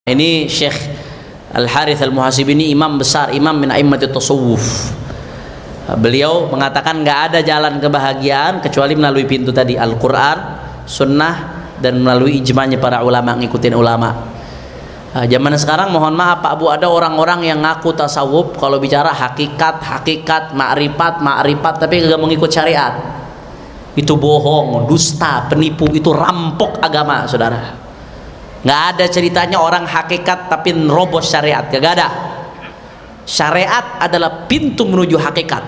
Ini Syekh Al-Harith Al-Muhasibi ini imam besar, imam min a'immatit tasawuf. Beliau mengatakan nggak ada jalan kebahagiaan kecuali melalui pintu tadi, Al-Quran, Sunnah, dan melalui ijma'nya para ulama, ngikutin ulama. Zaman sekarang mohon maaf Pak Bu, ada orang-orang yang ngaku tasawuf, kalau bicara hakikat, ma'rifat, tapi nggak mau ngikut syariat. Itu bohong, dusta, penipu, itu rampok agama, saudara. Nggak ada ceritanya orang hakikat tapi nerobos syariat, nggak ada. Syariat adalah pintu menuju hakikat.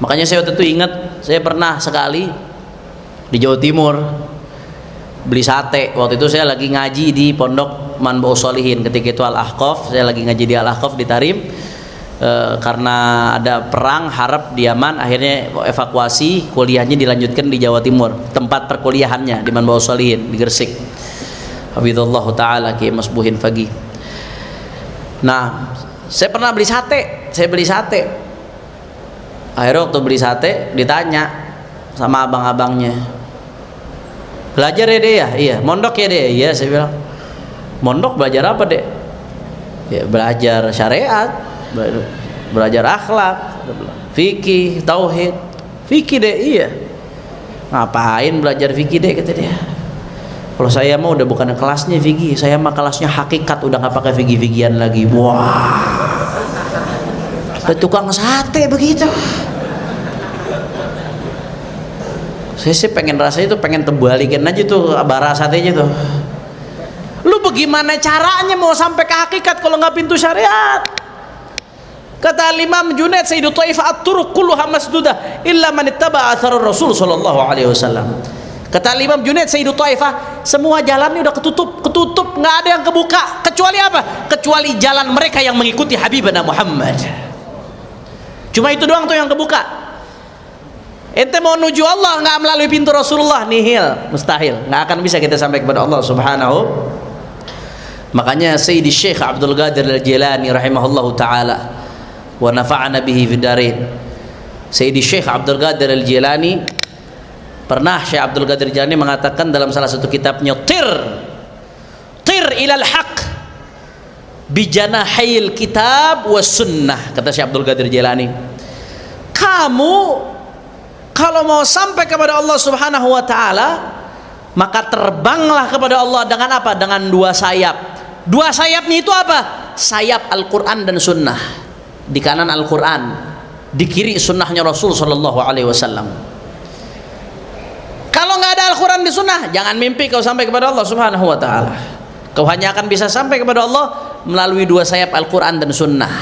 Makanya saya waktu itu ingat, saya pernah sekali di Jawa Timur beli sate. Waktu itu saya lagi ngaji di Pondok Manba'us Sholihin, ketika itu Al-Ahqaf, saya lagi ngaji di Al-Ahqaf di Tarim. Karena ada perang harap di Yaman, akhirnya evakuasi, kuliahnya dilanjutkan di Jawa Timur, tempat perkuliahannya di Manba'us Sholihin di Gresik. Hafizallahu ta'ala Ki Mas Buhin Fagi. Nah, saya pernah beli sate. Akhirnya waktu beli sate ditanya sama abang-abangnya, belajar ya deh ya? Iya. Mondok ya deh? Iya. Saya bilang, mondok belajar apa deh? Ya belajar syariat, belajar akhlak, fikih, tauhid. Fikih deh? Iya. Ngapain belajar fikih deh, kata dia. Kalau saya mah udah bukan kelasnya fikih, saya mah kelasnya hakikat, udah nggak pakai fikih-fikihan lagi. Wah, tukang sate begitu. Saya sih pengen rasanya itu, pengen tebalikin aja tuh bara satenya tuh. Lu bagaimana caranya mau sampai ke hakikat kalau nggak pintu syariat? Kata Imam Junaid, Sayyidu Taifah at-turuq kulluha masdudah illa man ittaba'a athar Rasul sallallahu alaihi wasallam. Kata Imam Junaid, Sayyidu Taifah, semua jalannya udah ketutup, nggak ada yang kebuka, kecuali apa? Kecuali jalan mereka yang mengikuti Habibana Muhammad. Cuma itu doang tuh yang kebuka. Ente mau menuju Allah nggak melalui pintu Rasulullah, nihil, mustahil, nggak akan bisa kita sampai kepada Allah Subhanahu. Makanya Sayyidi Syekh Abdul Qadir Al-Jilani rahimahullahu taala wa nafa'ana bihi fid darain. Sayyidi Syekh Abdul Qadir Al-Jilani, pernah Syekh Abdul Qadir Jilani mengatakan dalam salah satu kitabnya, tir ilal haq bijanahil kitab was sunnah. Kata Syekh Abdul Qadir Jilani, kamu kalau mau sampai kepada Allah Subhanahu wa taala, maka terbanglah kepada Allah dengan apa? Dengan dua sayap. Dua sayapnya itu apa? Sayap Al-Quran dan Sunnah. Di kanan Al-Quran, di kiri Sunnahnya Rasul Sallallahu Alaihi Wasallam. Kalau nggak ada Al-Quran di Sunnah, jangan mimpi kau sampai kepada Allah Subhanahu wa taala. Kau hanya akan bisa sampai kepada Allah melalui dua sayap Al-Quran dan Sunnah.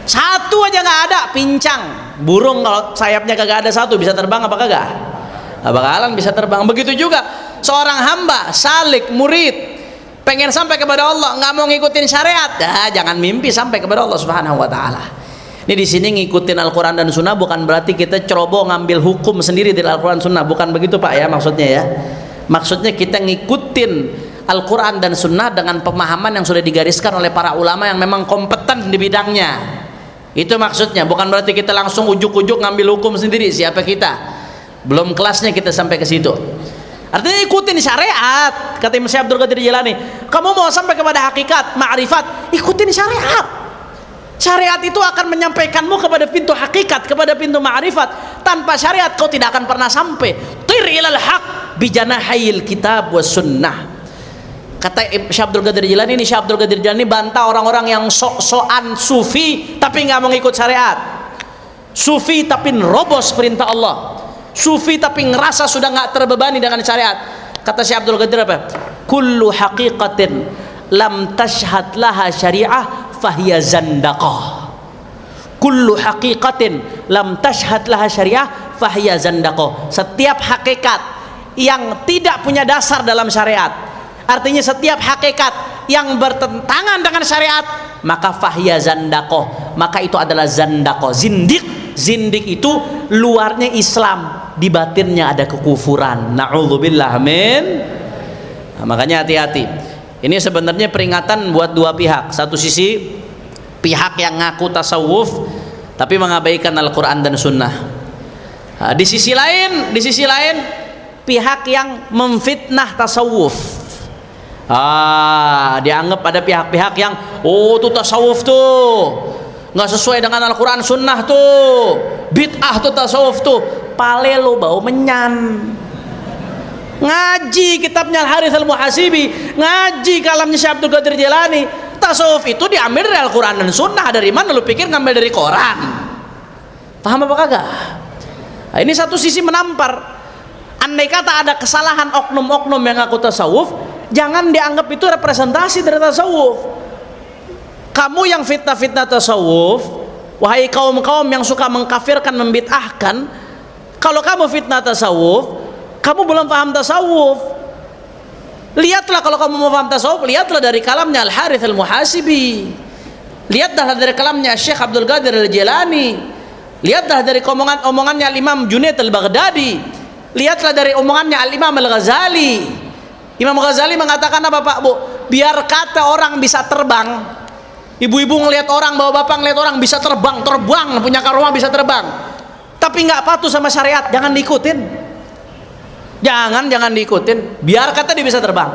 Satu aja nggak ada, pincang. Burung kalau sayapnya kagak ada satu, bisa terbang apa kagak? Nggak bakalan bisa terbang. Begitu juga seorang hamba, salik, murid, pengen sampai kepada Allah, nggak mau ngikutin syariat, jangan mimpi sampai kepada Allah Subhanahu wa taala. Ini di sini ngikutin Al-Quran dan Sunnah bukan berarti kita ceroboh ngambil hukum sendiri dari Al-Quran Sunnah, bukan begitu Pak ya maksudnya ya. Maksudnya kita ngikutin Al-Quran dan Sunnah dengan pemahaman yang sudah digariskan oleh para ulama yang memang kompeten di bidangnya. Itu maksudnya, bukan berarti kita langsung ujuk-ujuk ngambil hukum sendiri. Siapa kita? Belum kelasnya kita sampai ke situ. Artinya ikutin syariat. Kata Imam Syekh Abdul Qadir Jilani, kamu mau sampai kepada hakikat, ma'rifat, ikutin syariat. Syariat itu akan menyampaikanmu kepada pintu hakikat, kepada pintu ma'rifat. Tanpa syariat kau tidak akan pernah sampai. Tir ilal haq bijanahil kitab was sunnah. Kata Syekh Abdul Qadir Jilani, ini Syekh Abdul Qadir Jilani bantah orang-orang yang sok-sokan sufi tapi nggak mau ngikut syariat. Sufi tapi nerobos perintah Allah. Sufi tapi ngerasa sudah nggak terbebani dengan syariat. Kata Syekh Abdul Qadir apa? Kullu haqiqatin lam tashhad laha syariah fahiya zandaqah. Kullu haqiqatin lam tashhad laha syariah fahiya zandaqah. Setiap hakikat yang tidak punya dasar dalam syariat, artinya setiap hakikat yang bertentangan dengan syariat, maka fahiya zandaqah, maka itu adalah zandaqah, zindik. Zindik itu luarnya Islam, di batinnya ada kekufuran. Na'udzubillah, amin. Nah, makanya hati-hati. Ini sebenarnya peringatan buat dua pihak. Satu sisi pihak yang ngaku tasawuf tapi mengabaikan Al-Quran dan Sunnah. Nah, di sisi lain pihak yang memfitnah tasawuf. Dianggap ada pihak-pihak yang tuh tasawuf tuh nggak sesuai dengan Al-Quran Sunnah tuh, bid'ah tuh tasawuf tuh. Pale lo bau menyan. Ngaji kitabnya Al-Harith Al-Muhasibi, ngaji kalamnya Syekh Abdul Qadir Jilani. Tasawuf itu diambil dari Al-Quran dan Sunnah. Dari mana lu pikir ngambil dari Quran? Paham apa kagak? Nah, ini satu sisi menampar. Andai kata ada kesalahan oknum-oknum yang ngaku tasawuf, jangan dianggap itu representasi dari tasawuf. Kamu yang fitnah-fitnah tasawuf, wahai kaum-kaum yang suka mengkafirkan, membid'ahkan, kalau kamu fitnah tasawuf, kamu belum paham tasawuf. Lihatlah, kalau kamu mau paham tasawuf, lihatlah dari kalamnya Al-Harith Al-Muhasibi, lihatlah dari kalamnya Syekh Abdul Qadir Al-Jilani, lihatlah dari omongannya Al-Imam Junaid Al-Baghdadi, lihatlah dari omongannya Al-Imam Al-Ghazali. Imam Ghazali mengatakan apa, Pak, Bu? Biar kata orang bisa terbang, ibu-ibu ngelihat orang, bapak-bapak ngelihat orang bisa terbang, punya karomah bisa terbang, tapi nggak patuh sama syariat, jangan diikutin. Jangan diikutin. Biar kata dia bisa terbang.